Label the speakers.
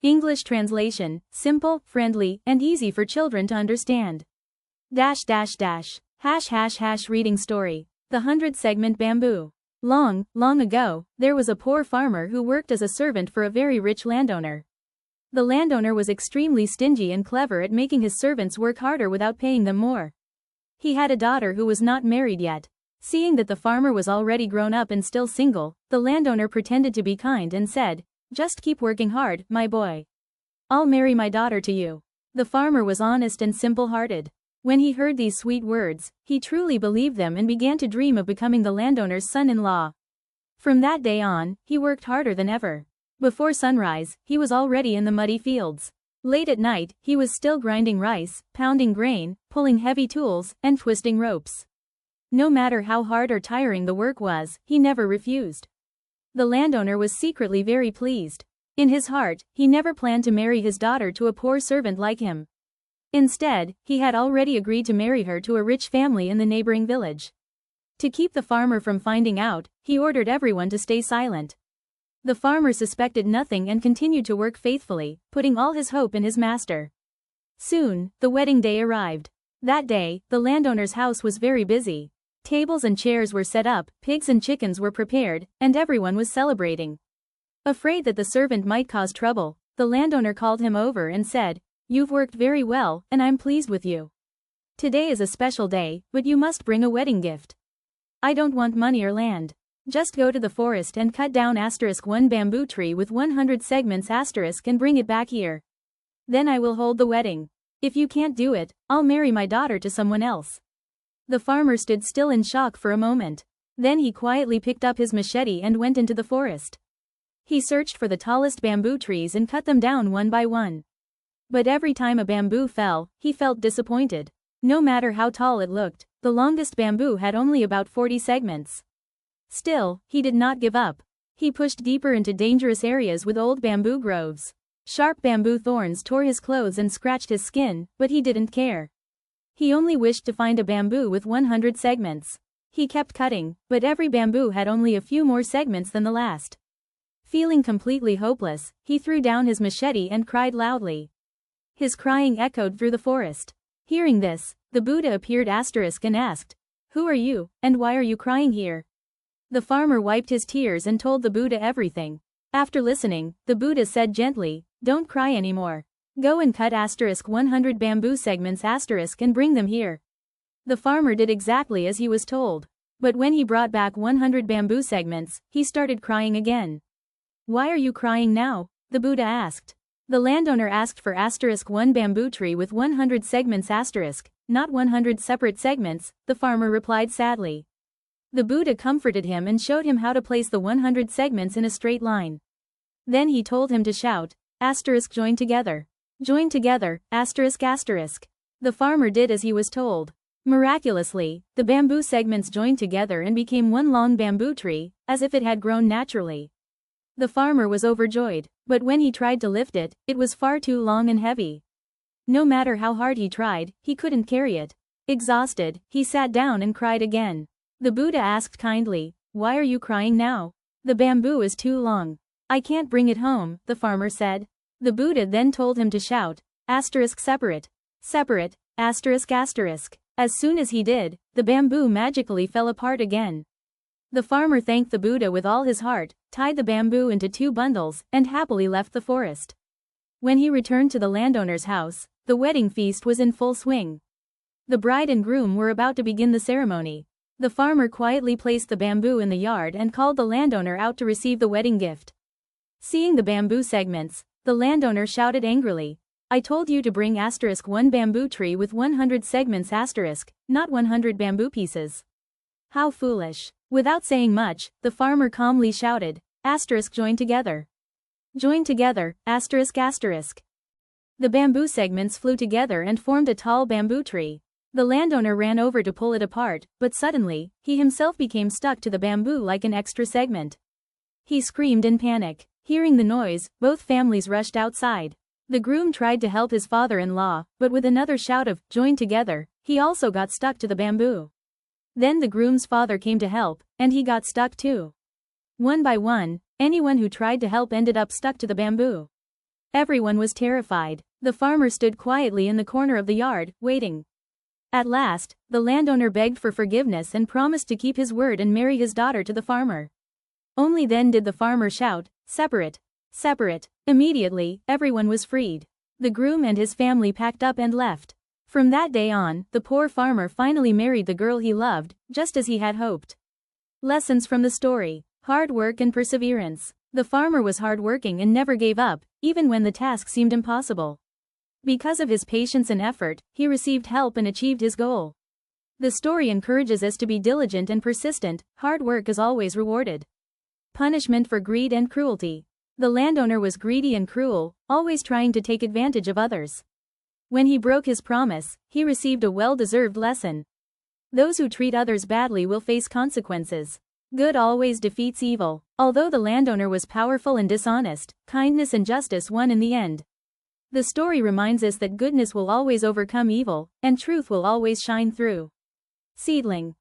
Speaker 1: English translation, simple, friendly, and easy for children to understand. Reading story. The 100-segment bamboo. Long, long ago, there was a poor farmer who worked as a servant for a very rich landowner. The landowner was extremely stingy and clever at making his servants work harder without paying them more. He had a daughter who was not married yet. Seeing that the farmer was already grown up and still single, the landowner pretended to be kind and said, "Just keep working hard, my boy. I'll marry my daughter to you." The farmer was honest and simple-hearted. When he heard these sweet words, he truly believed them and began to dream of becoming the landowner's son-in-law. From that day on, he worked harder than ever. Before sunrise, he was already in the muddy fields. Late at night, he was still grinding rice, pounding grain, pulling heavy tools, and twisting ropes. No matter how hard or tiring the work was, he never refused. The landowner was secretly very pleased. In his heart, he never planned to marry his daughter to a poor servant like him. Instead, he had already agreed to marry her to a rich family in the neighboring village. To keep the farmer from finding out, he ordered everyone to stay silent. The farmer suspected nothing and continued to work faithfully, putting all his hope in his master. Soon, the wedding day arrived. That day, the landowner's house was very busy. Tables and chairs were set up, pigs and chickens were prepared, and everyone was celebrating. Afraid that the servant might cause trouble, the landowner called him over and said, "You've worked very well, and I'm pleased with you. Today is a special day, but you must bring a wedding gift. I don't want money or land. Just go to the forest and cut down *1 bamboo tree with 100 segments * and bring it back here. Then I will hold the wedding. If you can't do it, I'll marry my daughter to someone else." The farmer stood still in shock for a moment. Then he quietly picked up his machete and went into the forest. He searched for the tallest bamboo trees and cut them down one by one. But every time a bamboo fell, he felt disappointed. No matter how tall it looked, the longest bamboo had only about 40 segments. Still, he did not give up. He pushed deeper into dangerous areas with old bamboo groves. Sharp bamboo thorns tore his clothes and scratched his skin, but he didn't care. He only wished to find a bamboo with 100 segments. He kept cutting, but every bamboo had only a few more segments than the last. Feeling completely hopeless, he threw down his machete and cried loudly. His crying echoed through the forest. Hearing this, the Buddha appeared * and asked, "Who are you, and why are you crying here?" The farmer wiped his tears and told the Buddha everything. After listening, the Buddha said gently, "Don't cry anymore. Go and cut *100 bamboo segments * and bring them here." The farmer did exactly as he was told. But when he brought back 100 bamboo segments, he started crying again. "Why are you crying now?" the Buddha asked. The landowner asked for *1 bamboo tree with 100 segments *, not 100 separate segments, the farmer replied sadly. The Buddha comforted him and showed him how to place the 100 segments in a straight line. Then he told him to shout, *join together. Join together, ***. The farmer did as he was told. Miraculously, the bamboo segments joined together and became one long bamboo tree, as if it had grown naturally. The farmer was overjoyed, but when he tried to lift it, it was far too long and heavy. No matter how hard he tried, he couldn't carry it. Exhausted, he sat down and cried again. The Buddha asked kindly, "Why are you crying now?" "The bamboo is too long. I can't bring it home," the farmer said. The Buddha then told him to shout, *separate. Separate, ***. As soon as he did, the bamboo magically fell apart again. The farmer thanked the Buddha with all his heart, tied the bamboo into 2 bundles, and happily left the forest. When he returned to the landowner's house, the wedding feast was in full swing. The bride and groom were about to begin the ceremony. The farmer quietly placed the bamboo in the yard and called the landowner out to receive the wedding gift. Seeing the bamboo segments, the landowner shouted angrily, "I told you to bring *1 bamboo tree with 100 segments *, not 100 bamboo pieces. How foolish." Without saying much, the farmer calmly shouted, *join together. Join together, ***. The bamboo segments flew together and formed a tall bamboo tree. The landowner ran over to pull it apart, but suddenly, he himself became stuck to the bamboo like an extra segment. He screamed in panic. Hearing the noise, both families rushed outside. The groom tried to help his father-in-law, but with another shout of, "Join together," he also got stuck to the bamboo. Then the groom's father came to help, and he got stuck too. One by one, anyone who tried to help ended up stuck to the bamboo. Everyone was terrified. The farmer stood quietly in the corner of the yard, waiting. At last, the landowner begged for forgiveness and promised to keep his word and marry his daughter to the farmer. Only then did the farmer shout, "Separate! Separate!" Immediately, everyone was freed. The groom and his family packed up and left. From that day on, the poor farmer finally married the girl he loved, just as he had hoped. Lessons from the story: hard work and perseverance. The farmer was hardworking and never gave up, even when the task seemed impossible. Because of his patience and effort, he received help and achieved his goal. The story encourages us to be diligent and persistent. Hard work is always rewarded. Punishment for greed and cruelty. The landowner was greedy and cruel, always trying to take advantage of others. When he broke his promise, he received a well-deserved lesson. Those who treat others badly will face consequences. Good always defeats evil. Although the landowner was powerful and dishonest, kindness and justice won in the end. The story reminds us that goodness will always overcome evil, and truth will always shine through. Seedling.